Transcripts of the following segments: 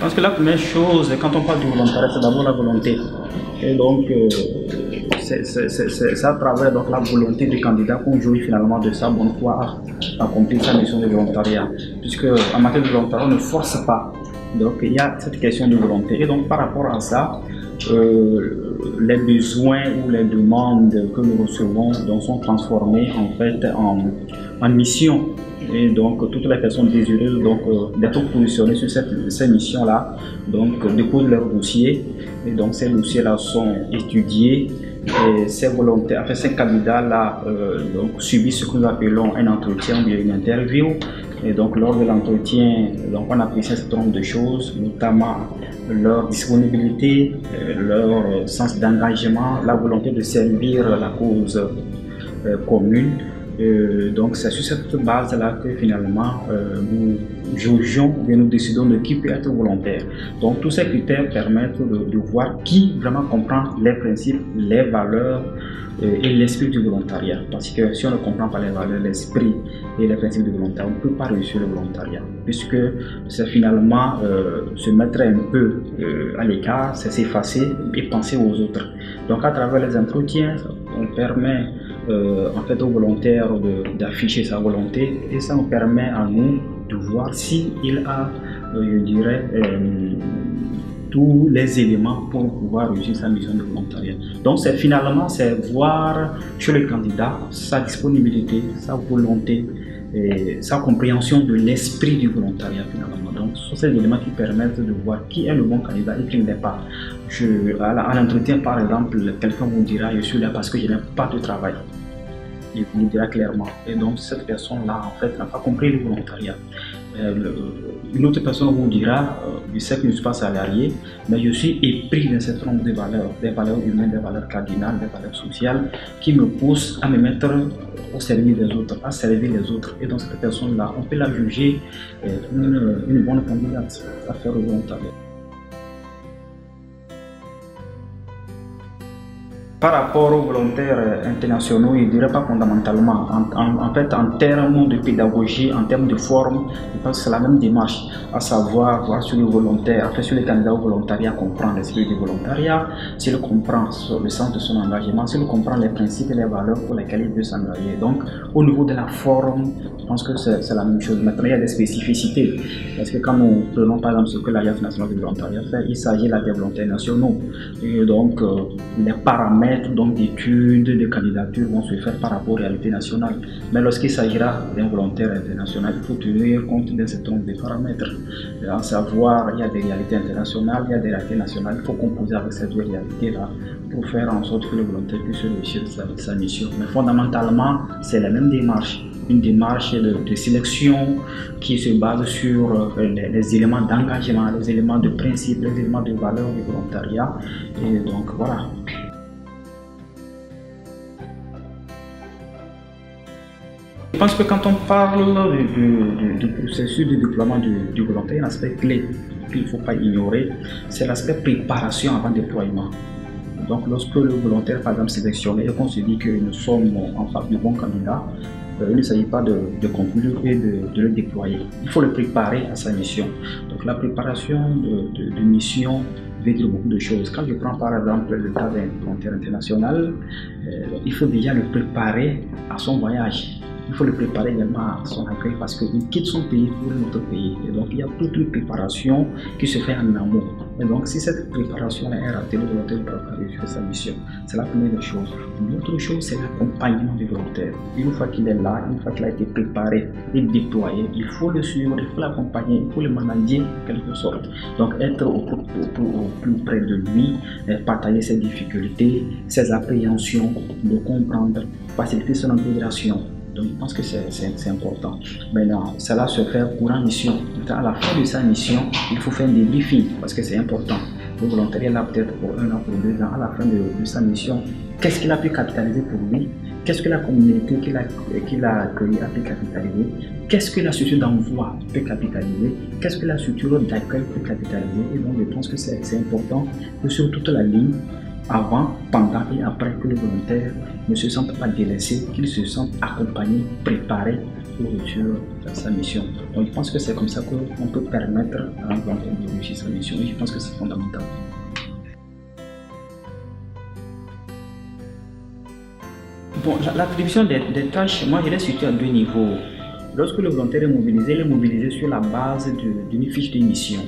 pense que la première chose, quand on parle du volontariat, c'est d'abord la volonté. Et donc, c'est à travers donc, la volonté du candidat qu'on jouit finalement de sa bonne foi à accomplir sa mission de volontariat. Puisque en matière de volontariat, on ne force pas. Donc, il y a cette question de volonté. Et donc, par rapport à ça, les besoins ou les demandes que nous recevons donc, sont transformés en fait en mission. Et donc toutes les personnes désireuses d'être positionnées sur ces missions-là déposent leur dossier. Et donc ces dossiers-là sont étudiés. Et ces volontaires, enfin ces candidats-là subissent ce que nous appelons un entretien ou une interview. Et donc lors de l'entretien, on apprécie un certain nombre de choses, notamment leur disponibilité, leur sens d'engagement, la volonté de servir la cause commune. Donc c'est sur cette base-là que finalement nous jugeons et nous décidons de qui peut être volontaire. Donc tous ces critères permettent de voir qui vraiment comprend les principes, les valeurs et l'esprit du volontariat. Parce que si on ne comprend pas les valeurs, l'esprit et les principes du volontariat, on ne peut pas réussir le volontariat. Puisque c'est finalement se mettre un peu à l'écart, c'est s'effacer et penser aux autres. Donc à travers les entretiens, on permet en fait aux volontaires d'afficher sa volonté et ça nous permet à nous de voir s'il a, je dirais, tous les éléments pour pouvoir réussir sa mission de volontariat. Donc finalement c'est voir chez le candidat sa disponibilité, sa volonté et sa compréhension de l'esprit du volontariat finalement. Donc ce sont ces éléments qui permettent de voir qui est le bon candidat et qui ne l'est pas. À l'entretien par exemple, quelqu'un vous dira je suis là parce que je n'ai pas de travail. Il vous le dira clairement. Et donc cette personne-là en fait n'a pas compris le volontariat. Une autre personne vous dira je sais que je ne suis pas salarié, mais je suis épris d'un certain nombre de valeurs, des valeurs humaines, des valeurs cardinales, des valeurs sociales qui me poussent à me mettre au service des autres, à servir les autres. Et donc cette personne-là, on peut la juger une bonne candidate à faire le volontariat. Par rapport aux volontaires internationaux, je ne dirais pas fondamentalement. En fait, en termes de pédagogie, en termes de forme, je pense que c'est la même démarche, à savoir voir sur le volontaire, sur les candidats au volontariat, comprendre l'esprit du volontariat, s'il comprend le sens de son engagement, s'il comprend les principes et les valeurs pour lesquelles il veut s'engager. Donc, au niveau de la forme, je pense que c'est la même chose. Maintenant, il y a des spécificités. Parce que quand nous prenons par exemple ce que l'Alliance nationale du volontariat fait, il s'agit là des volontaires nationaux. Et donc, les paramètres d'études, de candidatures vont se faire par rapport aux réalités nationales. Mais lorsqu'il s'agira d'un volontaire international, il faut tenir compte d'un certain nombre de paramètres. À savoir, il y a des réalités internationales, il y a des réalités nationales. Il faut composer avec ces deux réalités-là pour faire en sorte que le volontaire puisse réussir sa mission. Mais fondamentalement, c'est la même démarche. Une démarche de sélection qui se base sur les éléments d'engagement, les éléments de principe, les éléments de valeur du volontariat. Et donc voilà. Je pense que quand on parle du processus de déploiement du volontariat, il y a un aspect clé qu'il ne faut pas ignorer, c'est l'aspect préparation avant déploiement. Donc lorsque le volontaire par exemple sélectionné et qu'on se dit que nous sommes en face du bon candidat, il ne s'agit pas de conclure et de le déployer. Il faut le préparer à sa mission. Donc la préparation de mission veut dire beaucoup de choses. Quand je prends par exemple le cas d'un volontaire international, il faut déjà le préparer à son voyage. Il faut le préparer également à son accueil parce qu'il quitte son pays pour notre pays. Et donc il y a toute une préparation qui se fait en amont. Et donc si cette préparation est ratée, le volontaire ne peut pas réussir sa mission. C'est la première des choses. L'autre chose, c'est l'accompagnement du volontaire. Une fois qu'il est là, une fois qu'il a été préparé et déployé, il faut le suivre, il faut l'accompagner, il faut le manager en quelque sorte. Donc être au plus près de lui, partager ses difficultés, ses appréhensions, le comprendre, faciliter son intégration. Donc je pense que c'est important. Maintenant, cela se fait courant mission. À la fin de sa mission, il faut faire un débriefing parce que c'est important. Le volontariat là peut-être pour 1 an, pour 2 ans. À la fin de sa mission, qu'est-ce qu'il a pu capitaliser pour lui? Qu'est-ce que la communauté qu'il a accueillie a pu capitaliser? Qu'est-ce que la structure d'envoi peut capitaliser? Qu'est-ce que la structure d'accueil peut capitaliser? Et donc je pense que c'est important que sur toute la ligne, avant, pendant et après, que le volontaire ne se sente pas délaissé, qu'il se sente accompagné, préparé cours sur sa mission. Donc je pense que c'est comme ça qu'on peut permettre à un volontaire de réussir sa mission et je pense que c'est fondamental. Bon, l'attribution des tâches, moi je l'ai situé à deux niveaux. Lorsque le volontaire est mobilisé, il est mobilisé sur la base d'une fiche de mission.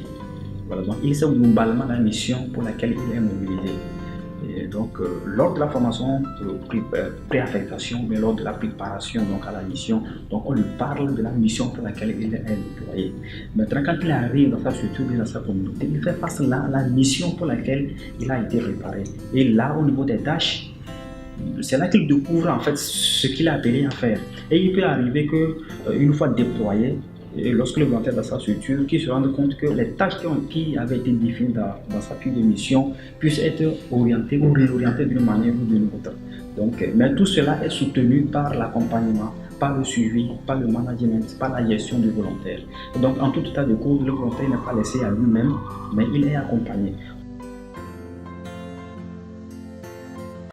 Voilà, donc il sait globalement la mission pour laquelle il est mobilisé. Et donc, lors de la formation pré-affectation, mais lors de la préparation donc, à la mission, donc on lui parle de la mission pour laquelle il est déployé. Maintenant, quand il arrive dans sa structure, dans sa communauté, il fait face à la mission pour laquelle il a été préparé. Et là, au niveau des tâches, c'est là qu'il découvre en fait ce qu'il a appelé à faire. Et il peut arriver qu'une fois déployé, et lorsque le volontaire dans sa structure, qu'il se rende compte que les tâches qui avaient été définies dans sa fiche de mission puissent être orientées ou réorientées d'une manière ou d'une autre. Donc, mais tout cela est soutenu par l'accompagnement, par le suivi, par le management, par la gestion du volontaire. Donc, en tout état de cause, le volontaire n'est pas laissé à lui-même, mais il est accompagné.